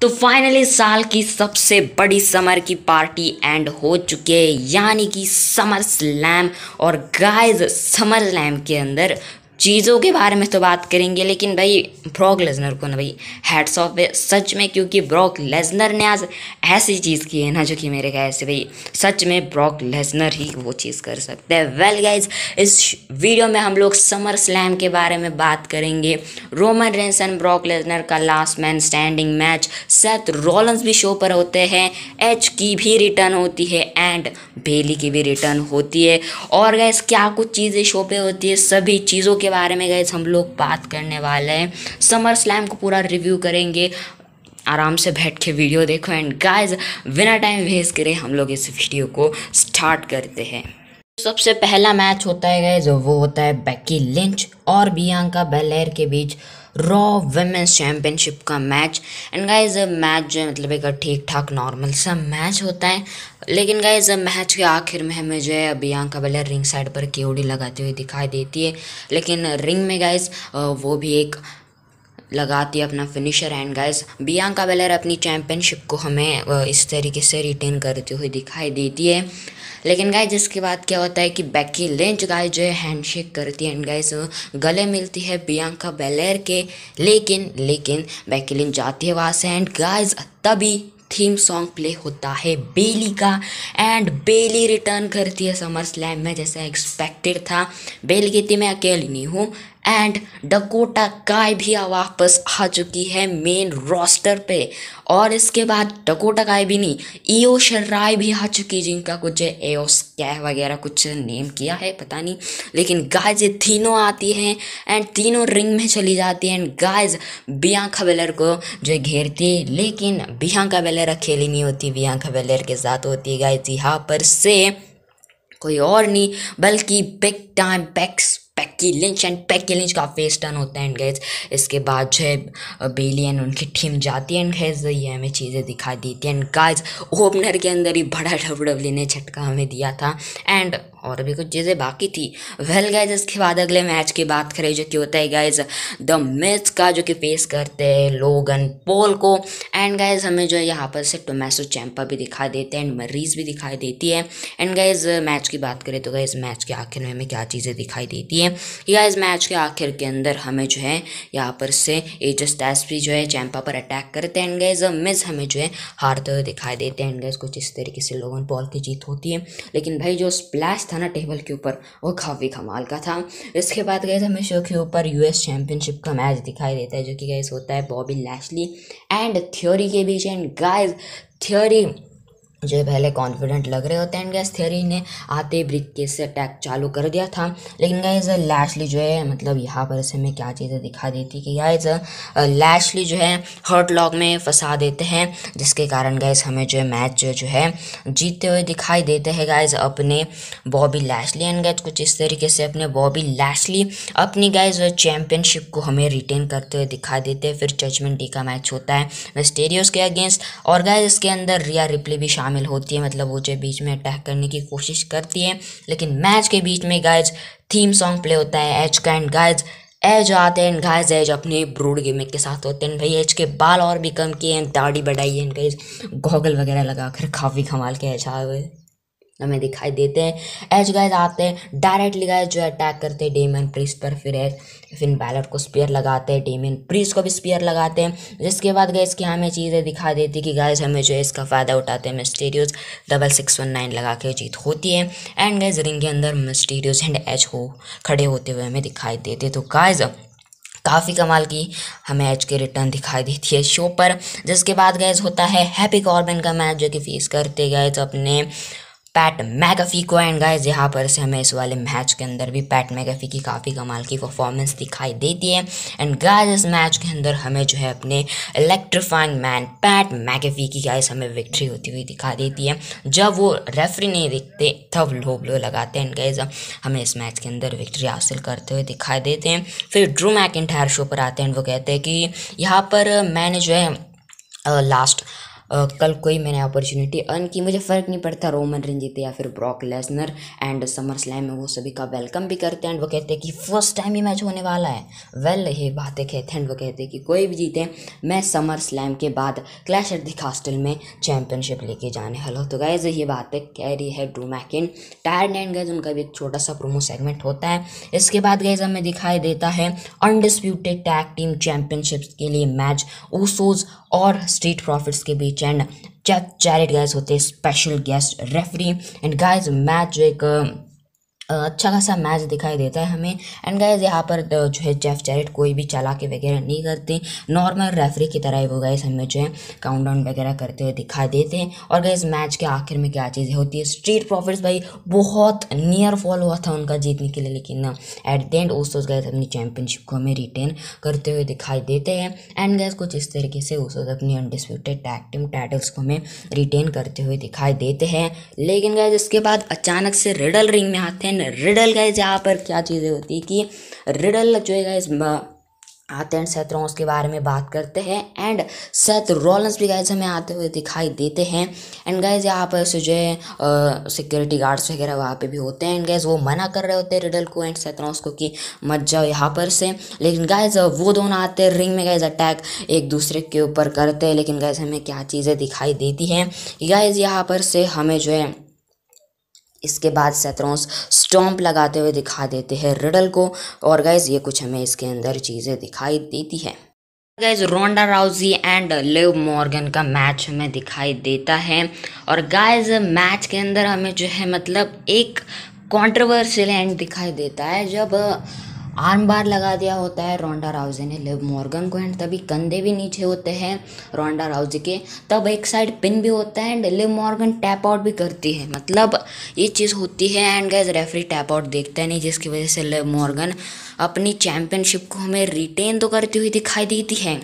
तो फाइनली साल की सबसे बड़ी समर की पार्टी एंड हो चुकी है, यानी कि समर स्लैम। और गाइस समर स्लैम के अंदर चीज़ों के बारे में तो बात करेंगे, लेकिन भाई ब्रॉक लेसनर को ना भाई हैट्स ऑफ है सच में, क्योंकि ब्रॉक लेसनर ने आज ऐसी चीज़ की है ना जो कि मेरे ख्याल से भाई सच में ब्रॉक लेसनर ही वो चीज़ कर सकते हैं। वेल गाइज, इस वीडियो में हम लोग समर स्लैम के बारे में बात करेंगे। Roman Reigns and Brock Lesnar का last man standing match, Seth Rollins भी शो पर होते हैं, एज की भी रिटर्न होती है एंड बेली की भी रिटर्न होती है। और गैस क्या कुछ चीज़ें शो पे होती है, सभी चीज़ों के बारे में गैस हम लोग बात करने वाले हैं। समर स्लैम को पूरा रिव्यू करेंगे, आराम से बैठ के वीडियो देखो। एंड गाइस बिना टाइम वेस्ट करे हम लोग इस वीडियो को स्टार्ट करते हैं। सबसे पहला मैच होता है गाइस, वो होता है बेकी लिंच और बियांका बेलेयर के बीच रॉ वुमेन्स चैम्पियनशिप का मैच। एंड गाइज मैच जो है मतलब एक ठीक ठाक नॉर्मल सा मैच होता है, लेकिन गाइज मैच के आखिर में हमें जो है बियांका बेलेयर रिंग साइड पर केओडी लगाते हुए दिखाई देती है, लेकिन रिंग में गाइज वो भी एक लगाती है अपना finisher. And guys Bianca Belair अपनी चैम्पियनशिप को हमें इस तरीके से रिटेन करते हुए दिखाई देती है। लेकिन गाइज इसके बाद क्या होता है कि बेकी लिंच गाइज जो है हैंडशेक करती है एंड गाइज गले मिलती है बियांका बेलेयर के, लेकिन बेकी लिंच जाती है वहाँ से। एंड गाइज तभी थीम सॉन्ग प्ले होता है बेली का, एंड बेली रिटर्न करती है समर स्लैम में जैसा एक्सपेक्टेड था। बेली कहती मैं अकेली नहीं हूँ, एंड डकोटा काय भी वापस आ चुकी है मेन रोस्टर पे। और इसके बाद डकोटा काय भी नहीं, ईओ शिराई भी आ चुकी, जिनका कुछ एओस क्या वगैरह कुछ नेम किया है पता नहीं, लेकिन गाइज ये तीनों आती हैं एंड तीनों रिंग में चली जाती हैं। एंड गाइज बियांका बेलेयर को जो घेरती है, लेकिन बियांका बेलेयर अकेली नहीं होती, बियांका बेलेयर के साथ होती है गाइज यहाँ पर से कोई और नहीं बल्कि big time Becky Lynch. And Becky Lynch का फेस टर्न होता है। एंड गाइज इसके बाद जो है बेली एंड उनकी टीम जाती है एंड गाइज ये हमें चीज़ें दिखाई देती हैं। एंड गाइज ओपनर के अंदर ही बड़ा डब्ल्यूडब्ल्यू ने झटका हमें दिया था एंड और भी कुछ चीज़ें बाकी थी। वेल गाइज इसके बाद अगले मैच की बात करें जो कि होता है गाइज द मिज का, जो कि फेस करते हैं लोगन पॉल को। एंड गाइज हमें जो है यहाँ पर से टोमैसो चैम्पा भी दिखाई देते हैं एंड मरीज भी दिखाई देती है। एंड गाइज मैच की बात करें तो गाइज मैच के आखिर में हमें क्या चीज़ें दिखाई देती है, गाइज मैच के आखिर के अंदर हमें जो है यहाँ पर से एज स्टैट्स भी जो है चैम्पा पर अटैक करते हैं एंड गाइज मिज हमें जो है हारते हुए दिखाई देते हैं। एंड गाइज कुछ इस तरीके से लोगन पॉल की जीत होती है, लेकिन भाई जो स्प्लैश था ना टेबल के ऊपर वो काफ़ी कमाल का था। इसके बाद गए हमें शो के ऊपर यूएस चैंपियनशिप का मैच दिखाई देता है, जो कि गाइस होता है बॉबी लैशली एंड थ्योरी के बीच। एंड गाइस थ्योरी जो है पहले कॉन्फिडेंट लग रहे होते हैं एंड गाइस थ्योरी ने आते ही ब्रिक केस से अटैक चालू कर दिया था, लेकिन गाइस लैशली जो है मतलब यहाँ पर से हमें क्या चीज़ें दिखा देती कि गाइस लैशली जो है हर्ट लॉक में फंसा देते हैं, जिसके कारण गाइस हमें जो है मैच जो है जीतते हुए दिखाई देते हैं गाइस अपने बॉबी लैशली। एंड गाइस कुछ इस तरीके से अपने बॉबी लैशली अपनी गाइस चैंपियनशिप को हमें रिटेन करते हुए दिखाई देते हैं। फिर जजमेंट डे का मैच होता है मिस्टीरियस के अगेंस्ट, और गाइस इसके अंदर रिया रिप्ले भी शामिल होती है, मतलब वो जो बीच में अटैक करने की कोशिश करती है। लेकिन मैच के बीच में गाइज थीम सॉन्ग प्ले होता है एज का, एंड गाइज एज आते हैं। गाइज एज अपने ब्रूड गिमिक के साथ होते हैं भाई, एज के बाल और भी कम किए हैं, दाढ़ी बढ़ाई है, गाइज गॉगल वगैरह लगाकर काफ़ी कमाल के एज आए हुए हमें दिखाई देते हैं। एज गाइज आते हैं डायरेक्टली गाइज जो अटैक करते हैं डेमियन प्रीस्ट पर, फिर फिन बैलर को स्पीयर लगाते हैं, डेमियन प्रीस्ट को भी स्पीयर लगाते हैं, जिसके बाद गाइज की हमें चीज़ें दिखा देती है कि गाइज हमें जो है इसका फ़ायदा उठाते हैं मिस्टीरियस 6619 लगा के जीत होती है। एंड गाइज रिंग के अंदर मिस्टीरियस एंड एज हो खड़े होते हुए हमें दिखाई देते, तो गाइज काफ़ी कमाल की हमें एज के रिटर्न दिखाई देती है शो पर। जिसके बाद गाइज होता है हैप्पी कॉर्बिन का मैच, जो कि फेस करते गाइज अपने पैट मैकफी को। एंड गाइज यहाँ पर से हमें इस वाले मैच के अंदर भी पैट मैकफी की काफ़ी कमाल की परफॉर्मेंस दिखाई देती है। एंड गाइज इस मैच के अंदर हमें जो है अपने इलेक्ट्रीफाइंग मैन पैट मैकफी की गाइज हमें विक्ट्री होती हुई दिखा देती है। जब वो रेफरी नहीं दिखते तब लो ब्लो लगाते हैं, गाइज हमें इस मैच के अंदर विक्ट्री हासिल करते हुए दिखाई देते हैं। फिर ड्रू मैकिंटायर शो पर आते हैं, वो कहते हैं कि यहाँ पर मैंने जो है लास्ट कल कोई मैंने अपॉर्चुनिटी अर्न की, मुझे फ़र्क नहीं पड़ता रोमन रेंज जीते या फिर Brock Lesnar. And summer slam में वो सभी का वेलकम भी करते हैं एंड वो कहते हैं कि फर्स्ट टाइम ही मैच होने वाला है। वेल ये बातें कहते हैं एंड वो कहते हैं कि कोई भी जीते मैं समर स्लैम के बाद क्लैश एट द कास्टल में चैंपियनशिप लेके जाने वाला। तो गाइज ये बातें कह रही है ड्रू मैकिंटायर एंड गाइज उनका भी एक छोटा सा प्रोमो सेगमेंट होता है। इसके बाद गाइज हमें दिखाई देता है अनडिस्प्यूटेड टैग टीम चैंपियनशिप के लिए मैच ओसोस और स्ट्रीट प्रॉफिट्स के बीच एंड जेफ जैरेट गाइज होते हैं special guest referee. And guys match जो एक अच्छा खासा मैच दिखाई देता है हमें। एंड गाइज यहाँ पर जो है जेफ जैरेट कोई भी चालाकी वगैरह नहीं करते, नॉर्मल रेफरी की तरह ही वो गाइज हमें जो है काउंटडाउन वगैरह करते हुए दिखाई देते हैं। और गाइज मैच के आखिर में क्या चीज़ें होती है, स्ट्रीट प्रॉफिट्स भाई बहुत नियर फॉल हुआ था उनका जीतने के लिए, लेकिन एट द एंड ओसोस गाइज अपनी चैंपियनशिप को हमें रिटेन करते हुए दिखाई देते हैं। एंड गाइज कुछ इस तरीके से ओसोस अपनी अनडिस्प्यूटेड टैग टीम टाइटल्स को हमें रिटेन करते हुए दिखाई देते हैं। लेकिन गाइज इसके बाद अचानक से रिडल रिंग में आते हैं। रिडल गाइज यहाँ पर क्या चीज़ें होती है कि रिडल जो है गाइज आते हैं, सेथ रॉलिंस के बारे में बात करते हैं एंड सेथ रॉलिंस भी गाइज हमें आते हुए दिखाई देते हैं। एंड गाइज यहाँ पर से जो है सिक्योरिटी गार्ड्स वगैरह वहाँ पे भी होते हैं एंड गाइज वो मना कर रहे होते हैं रिडल को एंड सेथ रॉलिंस को कि मत जाओ यहाँ पर से। लेकिन गाइज वो दोनों आते हैं रिंग में गाइज अटैक एक दूसरे के ऊपर करते हैं। लेकिन गाइज हमें क्या चीज़ें दिखाई देती हैं, गाइज यहाँ पर से हमें जो है इसके बाद सेथ रॉलिंस स्टॉम्प लगाते हुए दिखा देते हैं रिडल को। और गाइज ये कुछ हमें इसके अंदर चीज़ें दिखाई देती है। Guys Ronda Rousey and Liv Morgan का मैच हमें दिखाई देता है। और गाइज मैच के अंदर हमें जो है मतलब एक कंट्रोवर्शियल एंड दिखाई देता है जब आर्म बार लगा दिया होता है रोंडा राउजी ने लिव मॉर्गन को एंड तभी कंधे भी नीचे होते हैं रोंडा राउजी के, तब एक साइड पिन भी होता है and Liv Morgan tap out भी करती है, मतलब ये चीज़ होती है। And guys referee tap out देखता है नहीं, जिसकी वजह से लिव मॉर्गन अपनी चैंपियनशिप को हमें रिटेन तो करती हुई दिखाई देती है।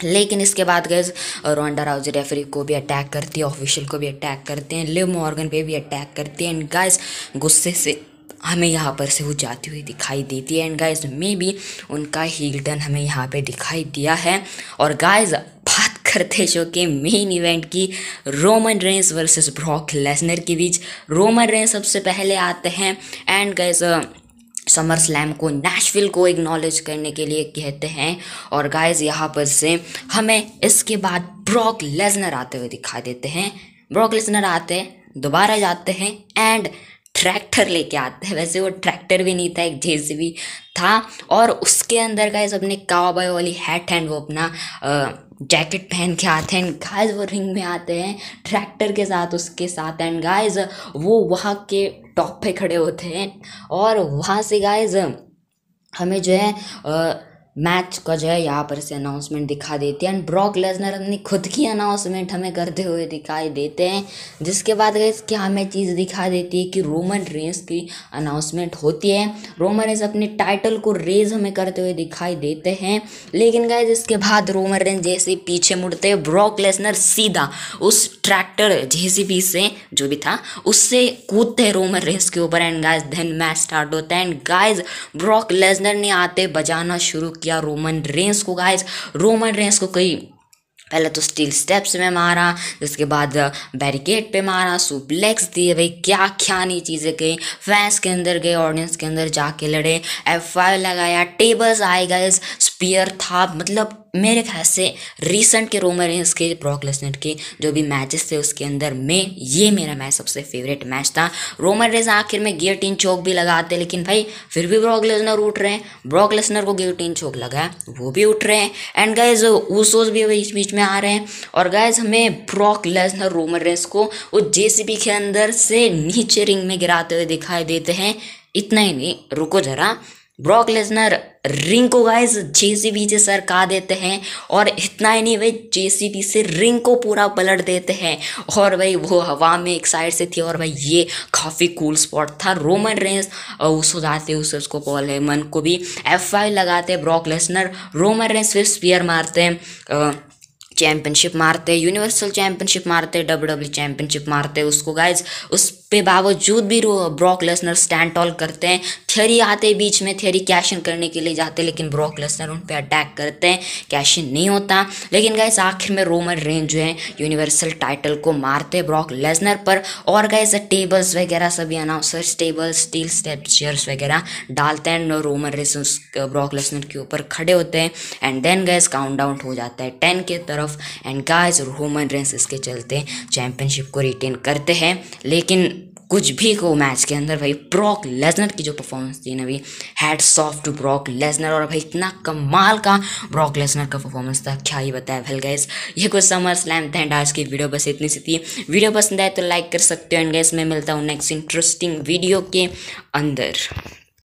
लेकिन इसके बाद गाइज रोंडा राउजी रेफरी को भी अटैक करती है, ऑफिशियल को भी अटैक करते हैं, लिव मॉर्गन पे भी अटैक करते हैं एंड गाइज गुस्से से हमें यहाँ पर से वो जाती हुई दिखाई देती है। एंड गाइज में भी उनका हील टर्न हमें यहाँ पे दिखाई दिया है। और गाइज बात करते हैं शो के मेन इवेंट की, Roman Reigns versus Brock Lesnar के बीच। रोमन रेंस सबसे पहले आते हैं एंड गाइज समर स्लैम को नैशविल को एक्नॉलेज करने के लिए कहते हैं। और गाइज यहाँ पर से हमें इसके बाद ब्रॉक लेसनर आते हुए दिखाई देते हैं। ब्रॉक लेसनर आते हैं, दोबारा जाते हैं एंड ट्रैक्टर लेके आते हैं। वैसे वो ट्रैक्टर भी नहीं था, एक जेसीबी था और उसके अंदर गाइज अपने काउबॉय वाली हैट एंड वो अपना जैकेट पहन के आते हैं। गाइज वो रिंग में आते हैं ट्रैक्टर के साथ उसके साथ एंड गाइज वो वहाँ के टॉप पे खड़े होते हैं और वहाँ से गाइज हमें जो है मैच का जो है यहाँ पर से अनाउंसमेंट दिखा देती है एंड ब्रॉक लेसनर अपनी खुद की अनाउंसमेंट हमें करते हुए दिखाई देते हैं। जिसके बाद गाइस क्या हमें चीज़ दिखा देती है कि रोमन रेंस की अनाउंसमेंट होती है। रोमन रेंस अपने टाइटल को रेज हमें करते हुए दिखाई देते हैं। लेकिन गाइस इसके बाद रोमन रेंस जैसे पीछे मुड़ते हैं, ब्रॉक लेसनर सीधा उस ट्रैक्टर जेसीबी से जो भी था उससे कूदते हैं रोमन रेंस के ऊपर and guys then match start होता है। एंड गाइस ब्रॉक लेसनर ने आते बजाना शुरू किया रोमन रेंस को। गाइस रोमन रेंस को कई पहले तो स्टील स्टेप्स में मारा, जिसके बाद बैरिकेड पे मारा, सुप्लेक्स दिए, भाई क्या क्या नहीं चीज़ें गई। फैंस के अंदर गए, ऑडियंस के अंदर जाके लड़े, F5 लगाया, टेबल्स आए गाइस, स्पीयर था। मतलब मेरे ख्याल से रीसेंट के रोमन रेंस के ब्रॉक लेसनर के जो भी मैचेस थे उसके अंदर में ये मेरा मैच सबसे फेवरेट मैच था। रोमन रेंस आखिर में गियोटिन चोक भी लगाते, लेकिन भाई फिर भी ब्रॉक लेसनर उठ रहे हैं। ब्रॉक लेसनर को गियोटिन चोक लगा, वो भी उठ रहे हैं एंड गाइज ऊसोस भी बीच बीच में आ रहे हैं। और गाइज हमें ब्रॉक लेसनर रोमन रेंस को वो जेसीबी के अंदर से नीचे रिंग में गिराते हुए दिखाई देते हैं। इतना ही नहीं, रुको जरा, ब्रॉक लेसनर रिंग को गाइस जेसीबी से सरका देते हैं और इतना ही नहीं, भाई जेसीबी से रिंग को पूरा पलट देते हैं और भाई वो हवा में एक साइड से थी और भाई ये काफ़ी कूल स्पॉट था। रोमन रेंस उस जाते उसको पॉल हेमन को भी F5 लगाते ब्रॉक लेसनर, रोमन रेंस फिर स्पीयर मारते हैं, चैंपियनशिप मारते, यूनिवर्सल चैंपियनशिप मारते, WWE चैंपियनशिप मारते उसको गाइज, उस उसके बावजूद भी ब्रॉक लेसनर स्टैंड टॉल करते हैं। थियरी आते हैं बीच में, थियरी कैश इन करने के लिए जाते हैं, लेकिन ब्रॉक लेसनर उन पे अटैक करते हैं, कैश इन नहीं होता। लेकिन गाइस आखिर में रोमन रेंज जो है यूनिवर्सल टाइटल को मारते हैं ब्रॉक लेसनर पर। और गाइस टेबल्स वगैरह सभी announcers tables steel step chairs वगैरह डालते हैं, रोमन रेंज ब्रॉक लेसनर के ऊपर खड़े होते हैं। And then guys count down हो जाता है 10 के तरफ, एंड गाइस रोमन रेंज इसके चलते चैंपियनशिप को रिटेन करते हैं। लेकिन कुछ भी को मैच के अंदर भाई ब्रॉक लेसनर की जो परफॉर्मेंस थी ना भाई, hats off to Brock Lesnar. और भाई इतना कमाल का ब्रॉक लेसनर का परफॉर्मेंस था, क्या ही बताया। वेल गाइस ये कुछ समर स्लैम था, एंड आज की वीडियो बस इतनी सी थी। वीडियो पसंद आए तो लाइक कर सकते हो, एंड गाइस मैं मिलता हूँ नेक्स्ट इंटरेस्टिंग वीडियो के अंदर।